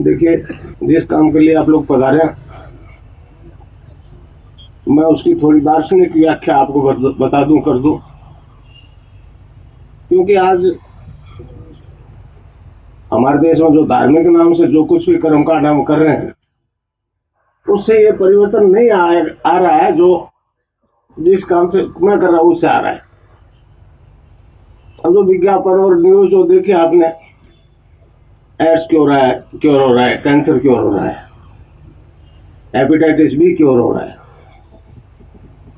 देखिए, जिस काम के लिए आप लोग पधारे, मैं उसकी थोड़ी दार्शनिक व्याख्या आपको बता दूं, कर दूं, क्योंकि आज हमारे देश में जो धार्मिक नाम से जो कुछ भी कर्मकांड हम कर रहे हैं, उससे ये परिवर्तन नहीं आ रहा है जो जिस काम से मैं कर रहा हूं उससे आ रहा है। अब जो विज्ञापन और न्यूज जो देखिए आपने, एड्स क्यों रहा है, क्योर हो रहा है, कैंसर क्योर हो रहा है, हेपेटाइटिस बी क्योर हो रहा है,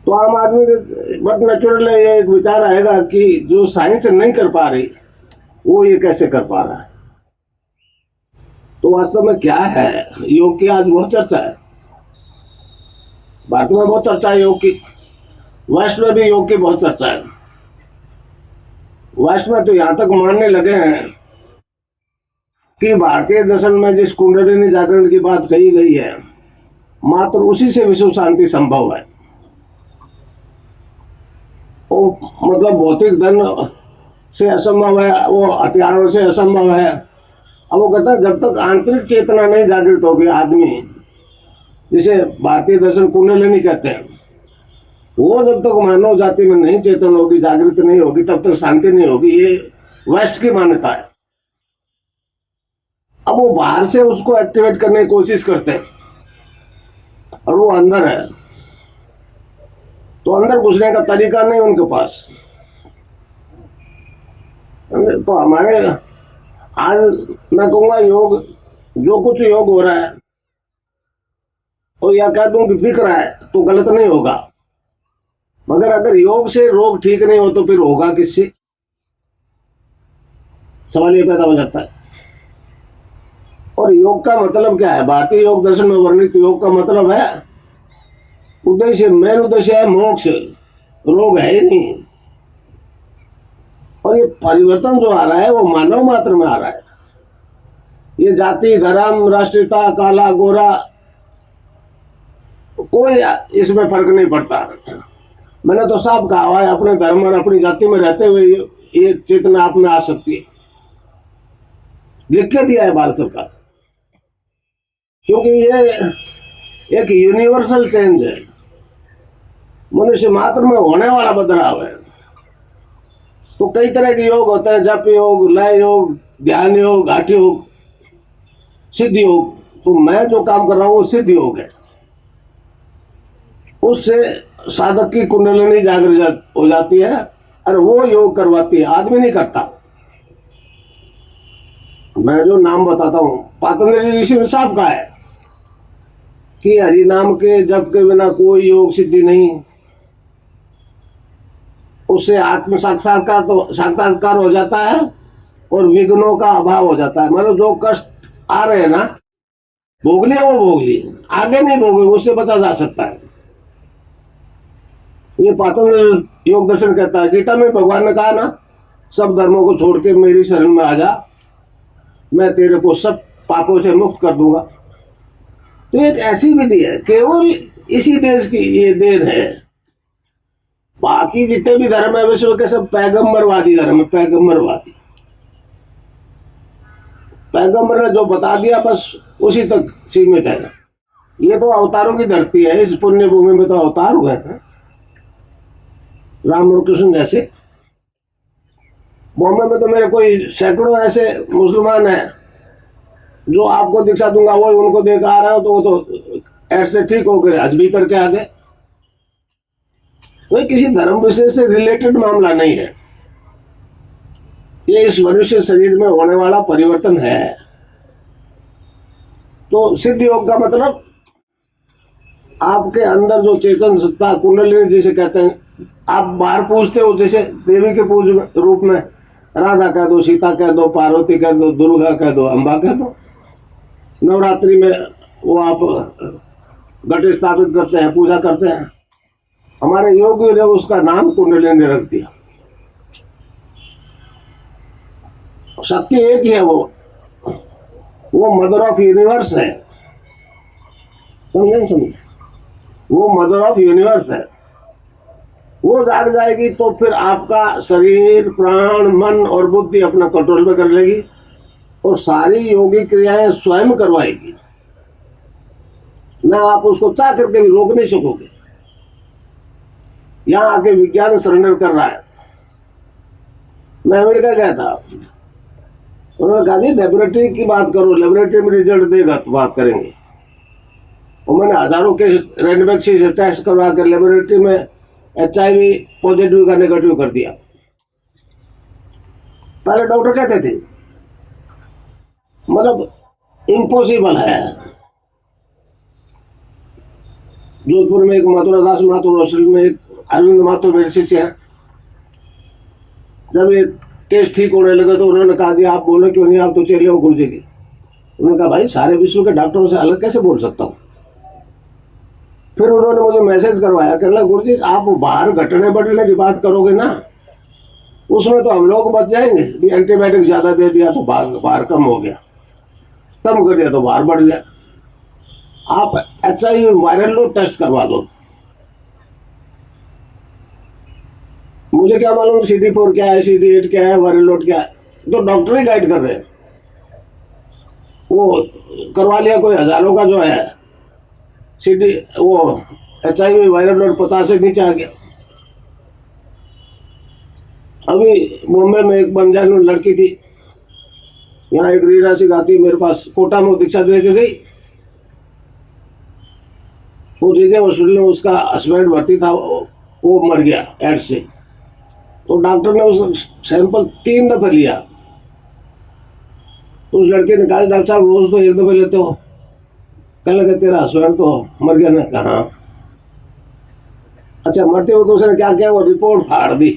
तो आम आदमी के बट नेचुरल ये एक विचार आएगा कि जो साइंस नहीं कर पा रही वो ये कैसे कर पा रहा है। तो वास्तव में क्या है, योग की आज बहुत चर्चा है, भारत में बहुत चर्चा है योग की, वेस्ट में भी योग की बहुत चर्चा है। वेस्ट में तो यहां तक मानने लगे हैं कि भारतीय दर्शन में जिस कुंडलिनी जागरण की बात कही गई है, मात्र उसी से विश्व शांति संभव है। वो मतलब भौतिक धन से असंभव है, वो हथियारों से असंभव है। अब वो कहता है जब तक आंतरिक चेतना नहीं जागृत होगी आदमी, जिसे भारतीय दर्शन कुंडलिनी कहते हैं, वो जब तक मानव जाति में नहीं चेतन होगी, जागृत नहीं होगी, तब तक शांति नहीं होगी। ये वेस्ट की मान्यता है। अब वो बाहर से उसको एक्टिवेट करने की कोशिश करते हैं और वो अंदर है, तो अंदर घुसने का तरीका नहीं उनके पास। तो हमारे आज मैं कहूंगा योग, जो कुछ योग हो रहा है, तो या कह दूं कि बिक रहा है, तो गलत नहीं होगा, मगर अगर योग से रोग ठीक नहीं हो तो फिर होगा किससे, सवाल ये पैदा हो जाता है। और योग का मतलब क्या है, भारतीय योग दर्शन में वर्णित योग का मतलब है उद्देश्य, मेन उद्देश्य है मोक्ष, रोग है ही नहीं। और ये परिवर्तन जो आ रहा है वो मानव मात्र में आ रहा है। ये जाति, धर्म, राष्ट्रीयता, काला गोरा, कोई इसमें फर्क नहीं पड़ता। मैंने तो साफ कहा हुआ है, अपने धर्म और अपनी जाति में रहते हुए ये चेतना आप में आ सकती है, लिख के दिया है भारत सरकार, क्योंकि ये एक यूनिवर्सल चेंज है, मनुष्य मात्र में होने वाला बदलाव है। तो कई तरह के योग होते हैं, जप योग, लय योग, ध्यान योग, हठ योग, सिद्ध योग। तो मैं जो काम कर रहा हूं वो सिद्ध योग है। उससे साधक की कुंडलिनी जागृत हो जाती है और वो योग करवाती है, आदमी नहीं करता। मैं जो नाम बताता हूं, पतंजलि ऋषि ने साफ कहा है कि हरि नाम के जप के बिना कोई योग सिद्धि नहीं। उससे आत्म साक्षात्कार हो जाता है और विघ्नों का अभाव हो जाता है। मतलब जो कष्ट आ रहे हैं ना, भोग लिए वो भोग लिए, आगे नहीं भोगे, उससे बचा जा सकता है। ये पतंजलि योग दर्शन कहता है। गीता में भगवान ने कहा ना, सब धर्मों को छोड़ के मेरी शरण में आ जा, मैं तेरे को सब पापों से मुक्त कर दूंगा। तो एक ऐसी विधि है, केवल इसी देश की ये देन है। बाकी जितने भी धर्म है विश्व के सब पैगंबरवादी धर्म है, पैगंबरवादी। पैगंबर ने जो बता दिया बस उसी तक सीमित है। ये तो अवतारों की धरती है, इस पुण्य भूमि में तो अवतार हुए हैं, राम और कृष्ण जैसे। बॉम्बे में तो मेरे कोई सैकड़ों ऐसे मुसलमान हैं जो आपको दिखा दूंगा, वो उनको देख आ रहे हो तो वो तो ऐसे ठीक हो गए, हज भी करके आ गए। कोई किसी धर्म विशेष से रिलेटेड मामला नहीं है, ये इस मनुष्य शरीर में होने वाला परिवर्तन है। तो सिद्ध योग का मतलब आपके अंदर जो चेतन सत्ता, कुंडलिनी जिसे कहते हैं, आप बाहर पूजते हो, जैसे देवी के पूज रूप में राधा कह दो, सीता कह दो, पार्वती कह दो, दुर्गा कह दो, अम्बा कह दो। नवरात्रि में वो आप घट स्थापित करते हैं, पूजा करते हैं। हमारे योगी ने उसका नाम कुंडलिनी रख दिया। शक्ति एक ही है, वो मदर ऑफ यूनिवर्स है। समझे, वो मदर ऑफ यूनिवर्स है। वो जाग जाएगी तो फिर आपका शरीर, प्राण, मन और बुद्धि अपना कंट्रोल में कर लेगी और सारी योगी क्रियाएं स्वयं करवाएगी ना, आप उसको चाह करके भी रोक नहीं सकोगे। यहां आके विज्ञान सरेंडर कर रहा है। मैं अमेरिका गया था, उन्होंने कहा जी लेबोरेटरी की बात करो, लेबोरेटरी में रिजल्ट देगा तो बात करेंगे। और मैंने हजारों केस रैंडम से टेस्ट करवा कर लेबोरेटरी में HIV पॉजिटिव का नेगेटिव कर दिया। पहले डॉक्टर कहते थे, मतलब इम्पॉसिबल है। जोधपुर में एक मथुरादास माथुर हॉस्पिटल में एक अरविंद माथुर मेरे शिष्य है, जब ये टेस्ट ठीक होने लगे तो उन्होंने कहा जी आप बोले क्यों नहीं, आप तो चले हो गुरुजी की। उन्होंने कहा भाई सारे विश्व के डॉक्टरों से अलग कैसे बोल सकता हूं। फिर उन्होंने मुझे मैसेज करवाया, कहने लगा गुरुजी आप बाहर घटने बढ़ने की बात करोगे ना, उसमें तो हम लोग बच जाएंगे। भी एंटीबायोटिक ज्यादा दे दिया तो बाहर कम हो गया, कम कर दिया तो बाहर बढ़ गया। आप HIV वायरल लोड टेस्ट करवा लो। मुझे क्या मालूम CD4 क्या है, CD8 क्या है, वायरल लोड क्या है, तो डॉक्टर ही गाइड कर रहे हैं। वो करवा लिया, कोई हजारों का जो है वो HIV वायरल लोड 50 से नीचे आ गया। अभी मुंबई में एक बंजारी लड़की थी, यहाँ एक रीना सिखाती मेरे पास कोटा में दीक्षा दे के गई। वो जीजे हॉस्पिटल में उसका हस्बैंड भर्ती था, वो मर गया एड्स से। तो डॉक्टर ने उस सैंपल 3 दफे लिया। तो उस लड़के ने कहा डॉक्टर साहब रोज तो 1 दफे लेते हो। कहने लगे तेरा हस्बैंड तो मर गया ना। कहा अच्छा, मरते हो तो उसने क्या किया, वो रिपोर्ट फाड़ दी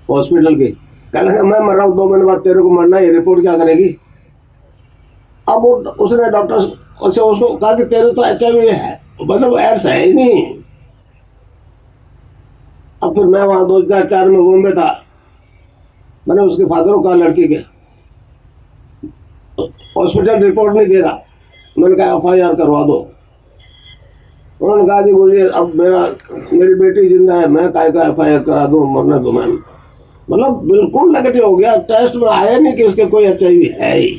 हॉस्पिटल की। कहने लगा मैं मर रहा हूं 2 महीने बाद तेरे को मरना, ये रिपोर्ट क्या करेगी। अब वो उसने डॉक्टर से उसको कहा कि तेरे तो HIV है, मतलब एड्स है ही नहीं। अब फिर मैं वहां 2004 में बॉम्बे था, मैंने उसके फादर को कहा लड़की के, हॉस्पिटल रिपोर्ट नहीं दे रहा। मैंने कहा FIR करवा दो। उन्होंने कहा जी बोलिए अब मेरी बेटी जिंदा है, मैं काय का FIR करा दूं, मरने दो मैम। मतलब बिल्कुल नेगेटिव हो गया, टेस्ट में आया नहीं कि इसके कोई HIV है ही।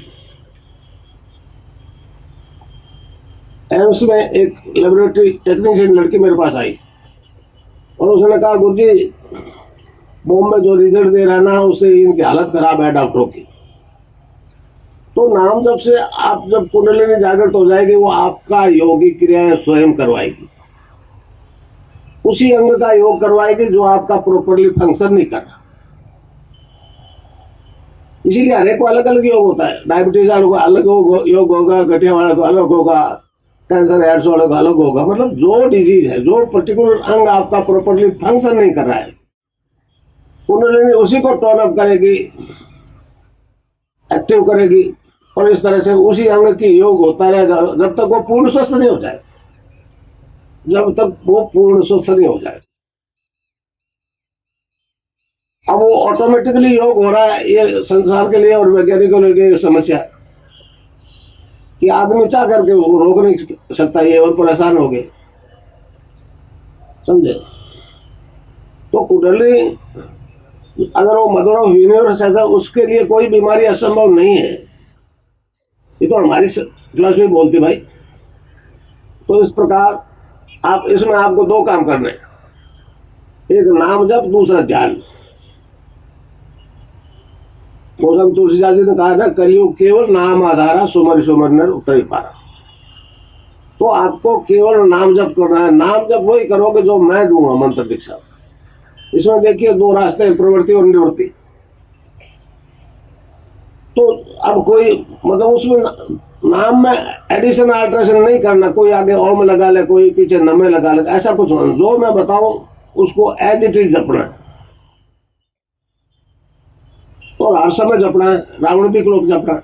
एम्स में एक लेबोरेटरी टेक्नीशियन लड़की मेरे पास आई और उसने कहा गुरुजी बॉम्बे जो रिजल्ट दे रहा है ना, उससे इनकी हालत खराब है डॉक्टरों की। तो नाम जब से आप जब कुंडलिनी जागृत हो जाएगी, वो आपका योगी क्रियाएं स्वयं करवाएगी। उसी अंग का योग करवाएगी जो आपका प्रॉपरली फंक्शन नहीं कर रहा। इसीलिए हर एक को अलग अलग योग होता है। डायबिटीज वालों को अलग योग होगा, गठिया वाले को अलग होगा, कैंसर एड्स वाले को अलग होगा। मतलब जो डिजीज है, जो पर्टिकुलर अंग आपका प्रॉपरली फंक्शन नहीं कर रहा है, कुंडलिनी उसी को टर्न अप करेगी, एक्टिव करेगी, और इस तरह से उसी अंग की योग होता रहेगा जब तक वो पूर्ण स्वस्थ नहीं हो जाए। जब तक वो पूर्ण स्वस्थ नहीं हो जाए, अब वो ऑटोमेटिकली योग हो रहा है। ये संसार के लिए और वैज्ञानिकों के लिए समस्या है कि आदमी चाह करके उसको रोक नहीं सकता, ये और परेशान हो गए, समझे। तो कुंडली अगर वो मदर ऑफ यूनिवर्स है, उसके लिए कोई बीमारी असंभव नहीं है। ये तो हमारी क्लास में बोलती भाई। तो इस प्रकार आप इसमें आपको 2 काम करने हैं, एक नाम जप, दूसरा ध्यान। गौतम तुलसीदास जी ने कहा ना, कलयुग केवल नाम आधारा, सुमर सुमर नर उतरी पारा। तो आपको केवल नाम जप करना है। नाम जप वही करोगे जो मैं दूंगा मंत्र दीक्षा। इसमें देखिए 2 रास्ते हैं, प्रवृत्ति और निवृत्ति। तो अब कोई मतलब उसमें नाम में एडिशन अल्ट्रेशन नहीं करना, कोई आगे ओम लगा ले, कोई पीछे नमे लगा ले, ऐसा कुछ होना। जो मैं बताऊं उसको एज इट इज जपना है और हर समय जपना है। रावण दी क्लोक जपना।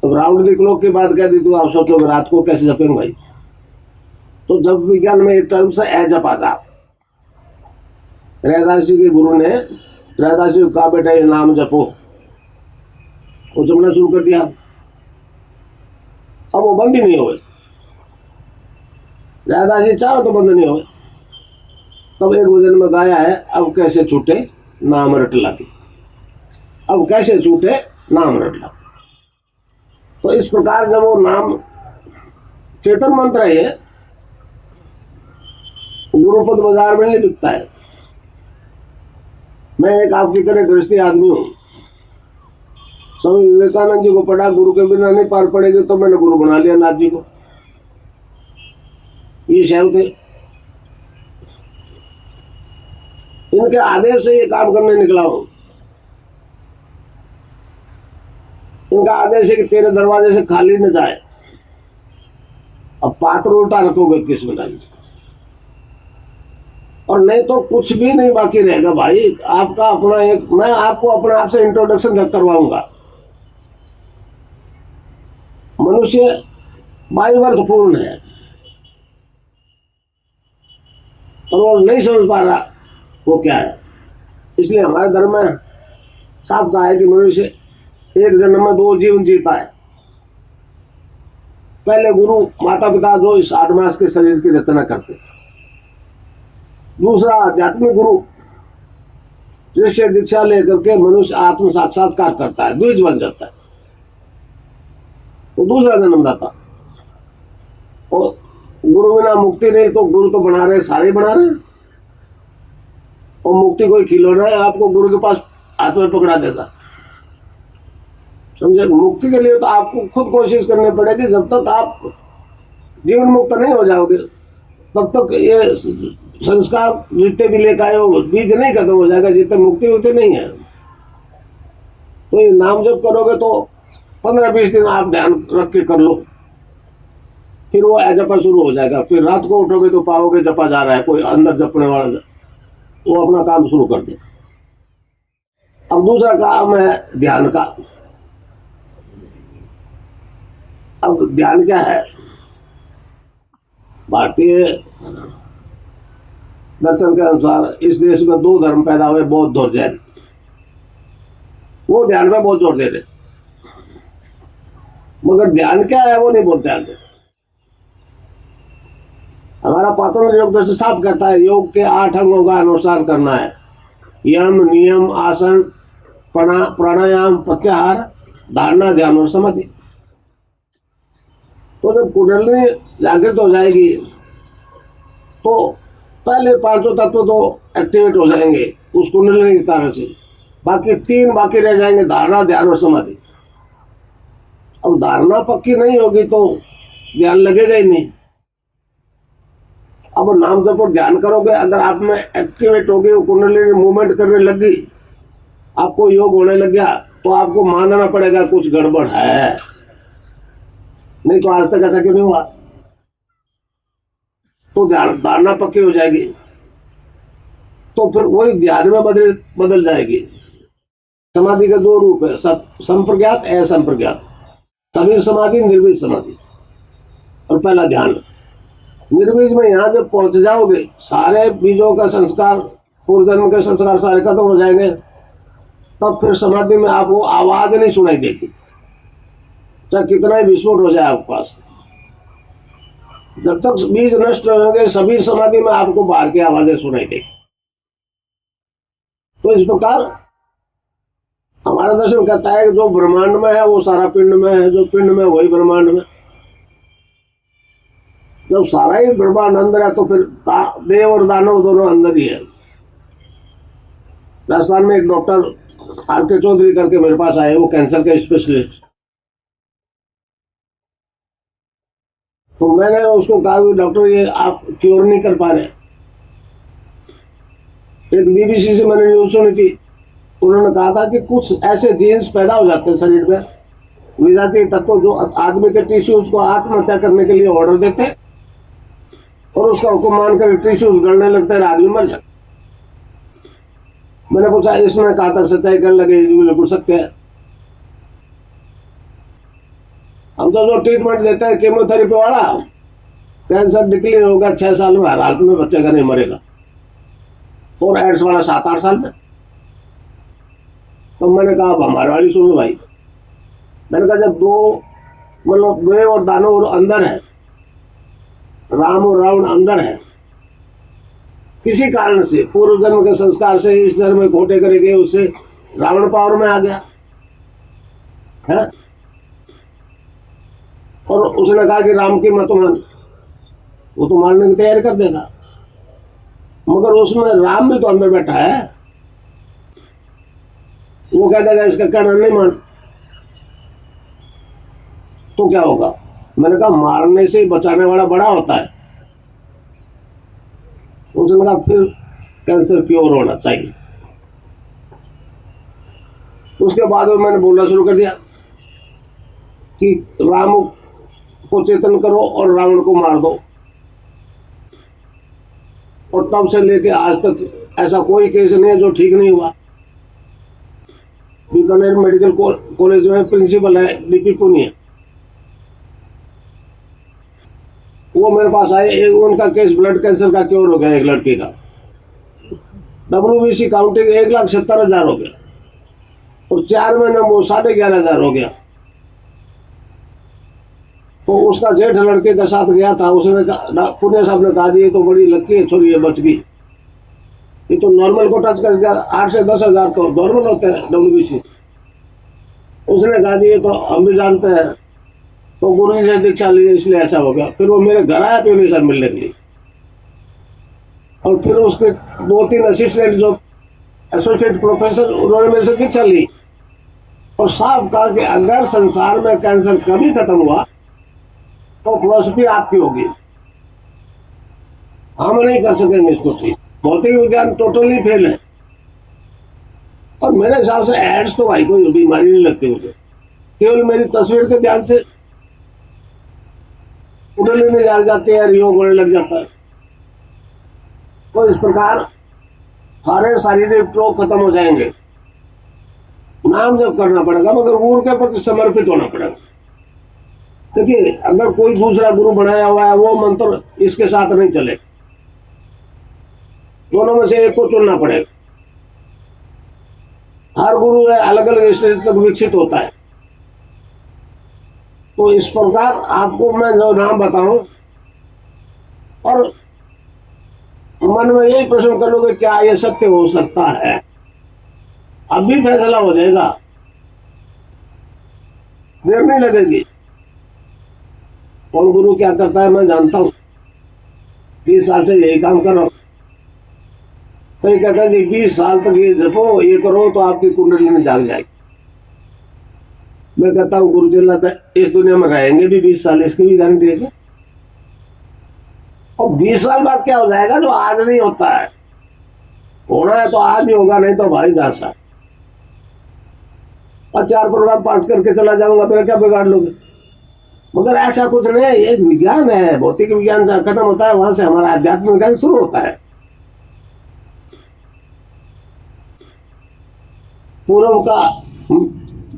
अब रावण दी क्लोक की बात कह दी तो आप सोचोगे रात को कैसे जपेंगे भाई। तो जब विज्ञान में एक टर्म से ए जपा था, रैदास जी के गुरु ने रैदास जी को कहा बेटा ये नाम जपो, वो जपना शुरू कर दिया। अब वो बंद ही नहीं हुए। रैदास जी चाहो तो बंद नहीं हुए। तब एक भजन में गाया है, अब कैसे छूटे नाम रट लगे। अब कैसे छूटे, नाम रट लो। तो इस प्रकार जब वो नाम चेतन मंत्र है, गुरुपद बाजार में नहीं बिकता है। मैं एक आपकी तरह गृहस्थी आदमी हूं। स्वामी विवेकानंद जी को पढ़ा, गुरु के बिना नहीं पार पड़ेगी, तो मैंने गुरु बना लिया नाथ जी को। ये शैव थे, इनके आदेश से ये काम करने निकला हूं। इनका आदेश है कि तेरे दरवाजे से खाली न जाए। अब पात्र उल्टा रखोगे किस में डाली, और नहीं तो कुछ भी नहीं बाकी रहेगा भाई। आपका अपना एक, मैं आपको अपने आप से इंट्रोडक्शन करवाऊंगा। मनुष्य वायुवर्तपूर्ण है, और वो नहीं समझ पा रहा वो क्या है। इसलिए हमारे धर्म में साफ कहा है कि मनुष्य एक जन्म में 2 जीवन जीता है। पहले गुरु माता पिता जो इस 8 मास के शरीर की रचना करते, दूसरा आध्यात्मिक गुरु शिष्य दीक्षा लेकर के मनुष्य आत्म साक्षात्कार करता है, द्विज बन जाता है, तो दूसरा जन्मदाता। और गुरु बिना मुक्ति नहीं, तो गुरु तो बना रहे, सारे बना रहे। और मुक्ति कोई खिलौना है, आपको गुरु के पास हाथ में पकड़ा देगा, समझे। मुक्ति के लिए तो आपको खुद कोशिश करनी पड़ेगी। जब तक आप जीवन मुक्त नहीं हो जाओगे, तब तक ये संस्कार जितने भी लेकर आए हो, बीज नहीं खत्म हो जाएगा, जितने मुक्ति होते नहीं है। तो ये नाम जप करोगे तो 15-20 दिन आप ध्यान रख के कर लो, फिर वो जपा शुरू हो जाएगा। फिर रात को उठोगे तो पाओगे जपा जा रहा है, कोई अंदर जपने वाला, वो अपना काम शुरू कर दे। अब दूसरा काम है ध्यान का। अब ध्यान क्या है? भारतीय दर्शन के अनुसार इस देश में 2 धर्म पैदा हुए, बौद्ध और जैन। वो ध्यान में बहुत जोर दे रहे, मगर ध्यान क्या है वो नहीं बोलते आगे। हमारा पातंजलि योग दर्शन साफ कहता है, योग के 8 अंगों का अनुसार करना है। यम, नियम, आसन, प्राणायाम, प्रत्याहार, धारणा, ध्यान और समाधि। तो जब कुंडलिनी जागृत हो जाएगी तो पहले 5 तत्व तो एक्टिवेट हो जाएंगे उस कुंडलिनी के कारण से, बाकी 3 बाकी रह जाएंगे, धारणा, ध्यान और समाधि। अब धारणा पक्की नहीं होगी तो ध्यान लगेगा ही नहीं। अब नाम जप और ध्यान करोगे, अगर आप में एक्टिवेट हो गई, कुंडलिनी मूवमेंट करने लगी, आपको योग होने लग गया, तो आपको मानना पड़ेगा कुछ गड़बड़ है, नहीं तो आज तक ऐसा क्यों नहीं हुआ। तो धारणा पक्की हो जाएगी, तो फिर वही ध्यान में बदल जाएगी। समाधि के 2 रूप है, संप्रज्ञात, असंप्रज्ञात। सभी समाधि, निर्बीज समाधि। और पहला ध्यान। निर्बीज में यहां जब पहुंच जाओगे, सारे बीजों का संस्कार, पूर्व जन्म के संस्कार सारे खत्म हो जाएंगे, तब फिर समाधि में आपको आवाज नहीं सुनाई देगी, चाहे कितना ही विस्फोट हो जाए आपके पास। जब तक बीज नष्ट होंगे, सभी समाधि में आपको बाहर की आवाजें सुनाई देगी। तो इस प्रकार हमारा दर्शन कहता है कि जो ब्रह्मांड में है वो सारा पिंड में है, जो पिंड में वही ब्रह्मांड में। जब सारा ही ब्रह्मांड अंदर है, तो फिर देव और दानव दोनों अंदर ही है। राजस्थान में एक डॉक्टर आर.के. चौधरी करके मेरे पास आए, वो कैंसर के स्पेशलिस्ट। तो मैंने उसको कहा कि डॉक्टर ये आप क्योर नहीं कर पा रहे। एक बीबीसी से मैंने न्यूज सुनी थी, उन्होंने कहा था कि कुछ ऐसे जीन्स पैदा हो जाते हैं शरीर में, विजातीय तत्व, जो आदमी के टिश्यूज को आत्महत्या करने के लिए ऑर्डर देते, और उसका हुक्म मानकर टिश्यूज गलने लगते हैं, आदमी मर जाता। मैंने पूछा इसमें कहा तक सच्चाई करने लगे, बिल्कुल सत्य है। हम तो जो ट्रीटमेंट देते हैं केमोथेरेपी वाला, कैंसर डिक्लेयर होगा 6 साल में, हर हालत में बच्चे का नहीं मरेगा, और एड्स वाला 7-8 साल में। तो मैंने कहा अब हमारे वाली सुनो भाई। मैंने कहा जब 2 मतलब देव और दानव अंदर है, राम और रावण अंदर है, किसी कारण से पूर्व जन्म के संस्कार से इस जन्म में खोटे करे गए, उससे रावण पावर में आ गया है, और उसने कहा कि राम की मत मान, वो तो मारने की तैयारी कर देगा, मगर उसमें राम भी तो अंदर बैठा है, वो कह देगा इसका कहना नहीं मान, तो क्या होगा? मैंने कहा मारने से ही बचाने वाला बड़ा होता है। उसने कहा फिर कैंसर क्योर होना चाहिए। उसके बाद में मैंने बोलना शुरू कर दिया कि राम को चेतन करो और रावण को मार दो, और तब से लेके आज तक ऐसा कोई केस नहीं है जो ठीक नहीं हुआ। बीकानेर मेडिकल कॉलेज में प्रिंसिपल है डीपी पुनिया, वो मेरे पास आए, एक उनका केस ब्लड कैंसर का क्योर हो गया, एक लड़की का WBC काउंटिंग 1,70,000 हो गया, और 4 महीने वो 11,500 हो गया। तो उसका जेठ लड़के के साथ गया था, उसने पुणे साहब ने कहा ये तो बड़ी लकी है छोरी, ये बच गई, ये तो नॉर्मल को टच कर गया, 8 से 10,000 तो नॉर्मल होते हैं WBC। उसने कहा ये तो हम भी जानते हैं, तो गुरु जी से दीक्षा ली इसलिए ऐसा हो गया। फिर वो मेरे घर आया प्योनी साहब मिलने के लिए, और फिर उसके 2-3 असिस्टेंट जो एसोसिएट प्रोफेसर, उन्होंने मेरे से दीक्षा ली और साफ कहा कि अगर संसार में कैंसर कभी खत्म हुआ तो फिलॉसफी आपकी होगी, हम नहीं कर सकेंगे इसको ठीक। भौतिक विज्ञान टोटली फेल है। और मेरे हिसाब से एड्स तो भाई कोई बीमारी नहीं लगती मुझे, केवल मेरी तस्वीर के ध्यान से कुंडली में जाग जाती है, योग होने लग जाता है। तो इस प्रकार सारे शारीरिक रोग खत्म हो जाएंगे। नाम जब करना पड़ेगा, मगर गुरु के प्रति समर्पित होना पड़ेगा। देखिए, अगर कोई दूसरा गुरु बनाया हुआ है, वो मंत्र इसके साथ नहीं चले, दोनों में से एक को चुनना पड़ेगा। हर गुरु अलग अलग स्टेज तक विकसित होता है। तो इस प्रकार आपको मैं जो नाम बताऊं, और मन में यही प्रश्न कर लो कि क्या ये सत्य हो सकता है, अभी फैसला हो जाएगा, देर नहीं लगेगी। कौन गुरु क्या करता है मैं जानता हूं, 20 साल से यही काम कर रहा हूं। तो ये कहता है कि 20 साल तक ये जपो, ये करो तो आपकी कुंडली में जाग जाएगी। मैं कहता हूँ गुरु चेला इस दुनिया में रहेंगे भी 20 साल, इसकी भी गारंटी है। और 20 साल बाद क्या हो जाएगा जो आज नहीं होता है, होना है तो आज ही होगा, नहीं तो भाई जा सा। और 4 प्रोग्राम पास करके चला जाऊंगा, मेरा क्या बिगाड़ लोगे? मगर ऐसा कुछ नहीं है, एक विज्ञान है, भौतिक विज्ञान जहाँ खत्म होता है वहां से हमारा आध्यात्मिक विज्ञान शुरू होता है।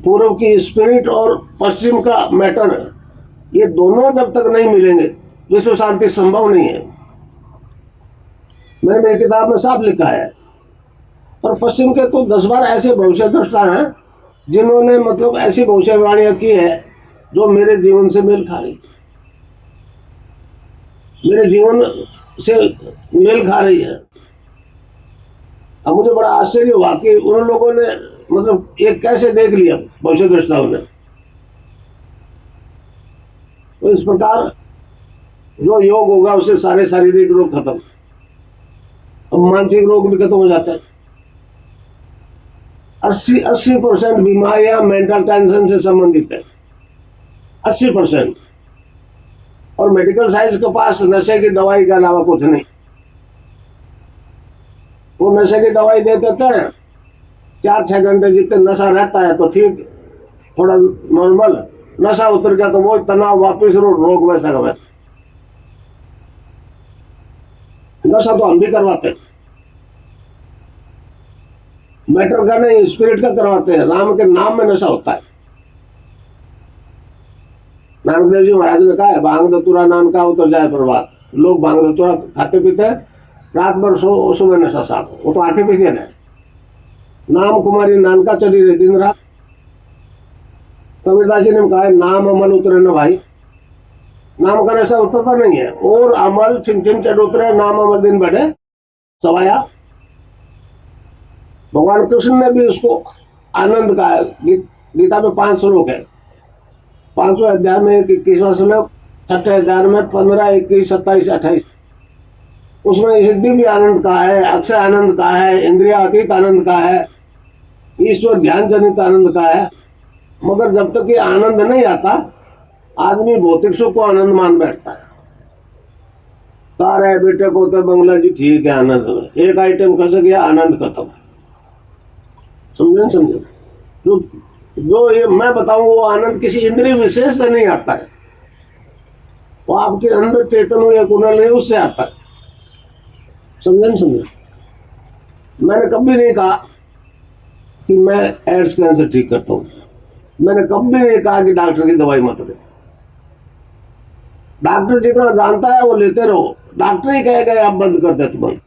पूर्व की स्पिरिट और पश्चिम का मैटर, ये दोनों जब तक नहीं मिलेंगे विश्व शांति संभव नहीं है। मैंने मेरी किताब में साफ लिखा है। और पश्चिम के तो 10 बार ऐसे भविष्य दृष्टा हैं जिन्होंने मतलब ऐसी भविष्यवाणियां की है जो मेरे जीवन से मेल खा रही, मेरे जीवन से मेल खा रही है। अब मुझे बड़ा आश्चर्य हुआ कि उन लोगों ने मतलब ये कैसे देख लिया भविष्य दृष्टाओं ने। तो इस प्रकार जो योग होगा उससे सारे शारीरिक रोग खत्म, अब मानसिक रोग भी खत्म हो जाता है। 80% बीमारियां मेंटल टेंशन से संबंधित है, 80%। और मेडिकल साइंस के पास नशे की दवाई के अलावा कुछ नहीं। वो नशे की दवाई दे देते हैं, 4-6 घंटे जितने नशा रहता है तो ठीक, थोड़ा नॉर्मल, नशा उतर गया तो वो तनाव वापिस रोग वैसा का वैसा। नशा तो हम भी करवाते हैं, मैटर का नहीं स्पिरिट का करवाते हैं। राम के नाम में नशा होता है। नानक देव जी महाराज ने कहा है, भांग धतूरा नान का उतर जाए प्रभात। लोग भांग धतूरा खाते पीते हैं, रात भर सुबह नशा साफ, वो तो आर्टिफिशियल है। नाम कुमारी नानका चढ़ी रही दिन रात। कबीरदास जी ने कहा है, नाम अमल उतरे न भाई। नाम का नशा उतरता नहीं है, और अमल छिन छिन चढ़ उतरे, नाम अमल दिन बैठे सवाया। भगवान कृष्ण ने भी उसको आनंद का है। गीता में 5 श्लोक है। 5वें अध्याय में 21वां श्लोक, 6ठे अध्याय में 15, 21, 27, 28। उसमें दिव्य आनंद का है, अक्षय आनंद का है, इंद्रियातीत आनंद का है, ईश्वर ध्यान जनित आनंद का है। मगर जब तक ये आनंद नहीं आता, आदमी भौतिक सुख को आनंद मान बैठता है। कार है, बेटे को तो बंगला जी ठीक है, आनंद में एक आइटम खस गया, आनंद खत्म। समझे? जो ये मैं बताऊं, वो आनंद किसी इंद्रिय विशेष से नहीं आता है, वो आपके अंदर चेतन या कुंडल है, उससे आता है। समझे? मैंने कभी नहीं कहा कि मैं एड्स कैंसर ठीक करता हूं। मैंने कभी नहीं कहा कि डॉक्टर की दवाई मत ले। डॉक्टर जितना जानता है वो लेते रहो। डॉक्टर ही कहेगा आप बंद कर दे तो बंद।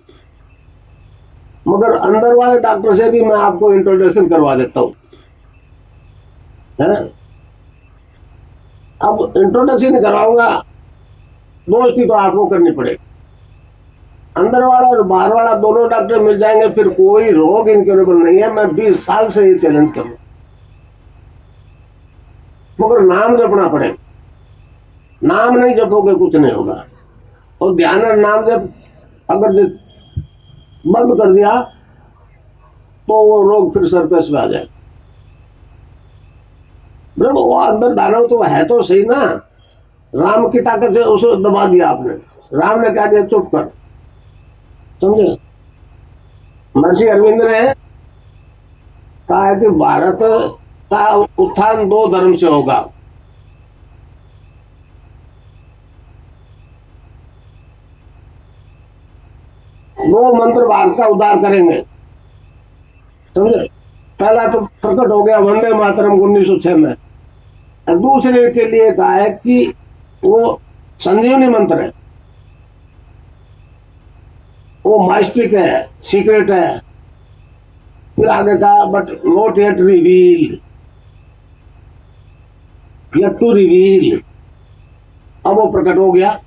मगर अंदर वाले डॉक्टर से भी मैं आपको इंट्रोडक्शन करवा देता हूं, है ना। अब इंट्रोडक्शन करवाऊंगा, दोस्ती तो आपको करनी पड़ेगी। अंदर वाला और बाहर वाला दोनों डॉक्टर मिल जाएंगे, फिर कोई रोग इनक्योरेबल नहीं है। मैं 20 साल से ये चैलेंज करूं, मगर नाम जपना पड़ेगा। नाम नहीं जपोगे कुछ नहीं होगा। और ध्यान और नाम जब अगर बंद कर दिया तो वो रोग फिर सरफेस पे आ जाए। वो अंदर दानव तो है तो सही ना। राम की ताकत से उसे दबा दिया आपने। राम ने क्या दिया, चुप कर। समझे? महर्षि अरविंद ने कहा है कि भारत का उत्थान 2 धर्म से होगा। दो मंत्र भारत का उद्धार करेंगे। समझे? पहला तो प्रकट हो गया वंदे मातरम 1906 में। और दूसरे के लिए कहा है कि वो संजीवनी मंत्र है, वो माइस्टिक है, सीक्रेट है। फिर आगे कहा but not yet reveal, yet to reveal. अब वो प्रकट हो गया।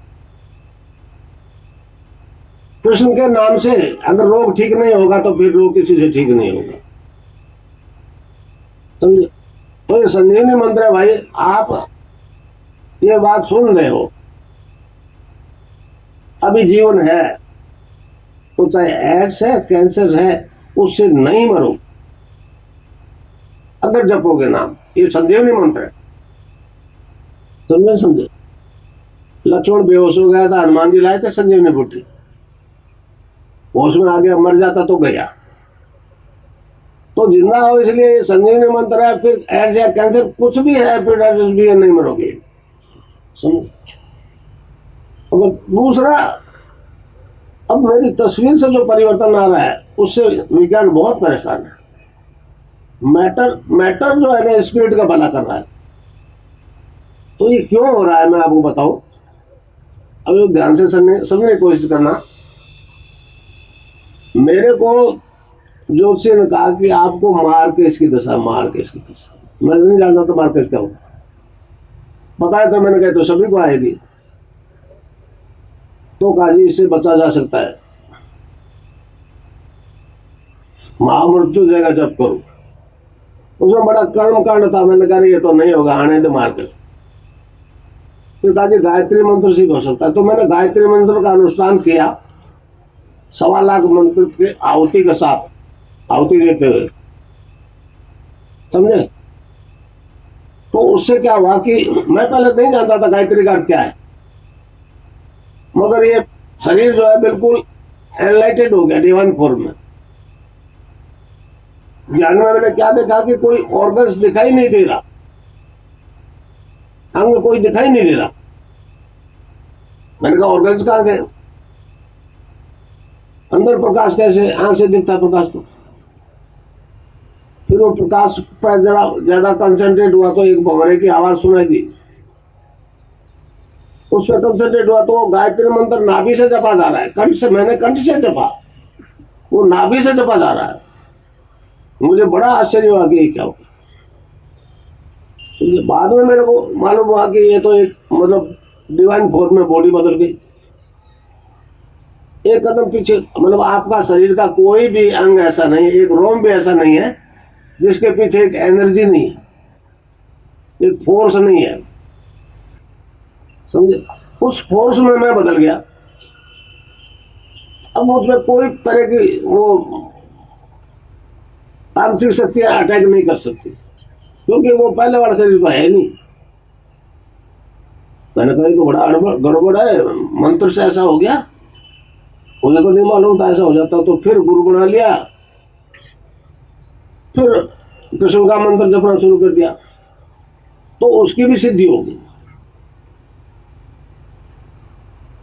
कृष्ण के नाम से अगर रोग ठीक नहीं होगा तो फिर रोग किसी से ठीक नहीं होगा। समझे? तो ये संजीवनी मंत्र है भाई। आप ये बात सुन रहे हो, अभी जीवन है तो चाहे एड्स है, कैंसर है, उससे नहीं मरो अगर जपोगे नाम। ये संजीवनी मंत्र है। समझे? लक्ष्मण बेहोश हो गया था, हनुमान जी लाए थे संजीवनी बूटी। होश में आ गया, मर जाता तो गया। तो जिंदा हो इसलिए ये संजीवनी मंत्र है। फिर एड्स या कैंसर कुछ भी है, एपिडाइटिस भी है, नहीं मरोगे। समझ? अगर दूसरा, अब मेरी तस्वीर से जो परिवर्तन आ रहा है उससे विज्ञान बहुत परेशान है। मैटर जो है ना, स्पिरिट का भला कर रहा है। तो ये क्यों हो रहा है मैं आपको बताऊं। अब ध्यान से समझने की कोशिश करना। मेरे को ज्योतिषी ने कहा कि आपको मार्केस की दशा, मार्केस की दशा। मैं नहीं जानता तो मार्केस क्या होगा, बताया तो मैंने कहा तो सभी को आएगी। तो कहा जी इससे बचा जा सकता है, महामृत्यु जगह जप करो। उसमें बड़ा कर्म कांड था। मैंने कहा ये तो नहीं होगा, आने दे मार्केस। फिर कहा जी गायत्री मंत्र से भी हो सकता है। तो मैंने गायत्री मंत्र का अनुष्ठान किया, 1.25 लाख मंत्र के आहुति के साथ, आहुति देते हुए। समझे? तो उससे क्या हुआ कि मैं पहले नहीं जानता था गायत्री का अर्थ क्या है, मगर ये शरीर जो है बिल्कुल एनलाइटेड हो गया डिवाइन फॉर्म में। ज्ञान में मैंने क्या देखा कि कोई ऑर्गन्स दिखाई नहीं दे रहा, अंग कोई दिखाई नहीं दे रहा। मैंने कहा ऑर्गन्स कहां गए, अंदर प्रकाश कैसे, आंख से दिखता प्रकाश। तो फिर वो प्रकाश पर जरा ज्यादा कंसंट्रेट हुआ तो एक भंवरे की आवाज सुनाई दी। उस पर कंसंट्रेट हुआ तो वो गायत्री मंत्र नाभि से जपा जा रहा है, कंठ से। मैंने कंठ से जपा, वो नाभि से जपा जा रहा है। मुझे बड़ा आश्चर्य हुआ कि ये क्या होगा। तो बाद में मेरे को मालूम हुआ कि ये तो एक मतलब डिवाइन फॉर्म में बॉडी बदल गई। एक कदम पीछे, मतलब आपका शरीर का कोई भी अंग ऐसा नहीं, एक रोम भी ऐसा नहीं है जिसके पीछे एक एनर्जी नहीं है, एक फोर्स नहीं है, समझे? उस फोर्स में मैं बदल गया। अब उसमें कोई तरह की वो तांत्रिक शक्तियां अटैक नहीं कर सकती, क्योंकि वो पहले वाला शरीर तो है नहीं। मैंने कहा तो बड़ा गड़बड़ है, मंत्र से ऐसा हो गया, मुझे तो नहीं मालूम था ऐसा हो जाता। तो फिर गुरु बना लिया, फिर कृष्ण का मंत्र जपना शुरू कर दिया, तो उसकी भी सिद्धि होगी,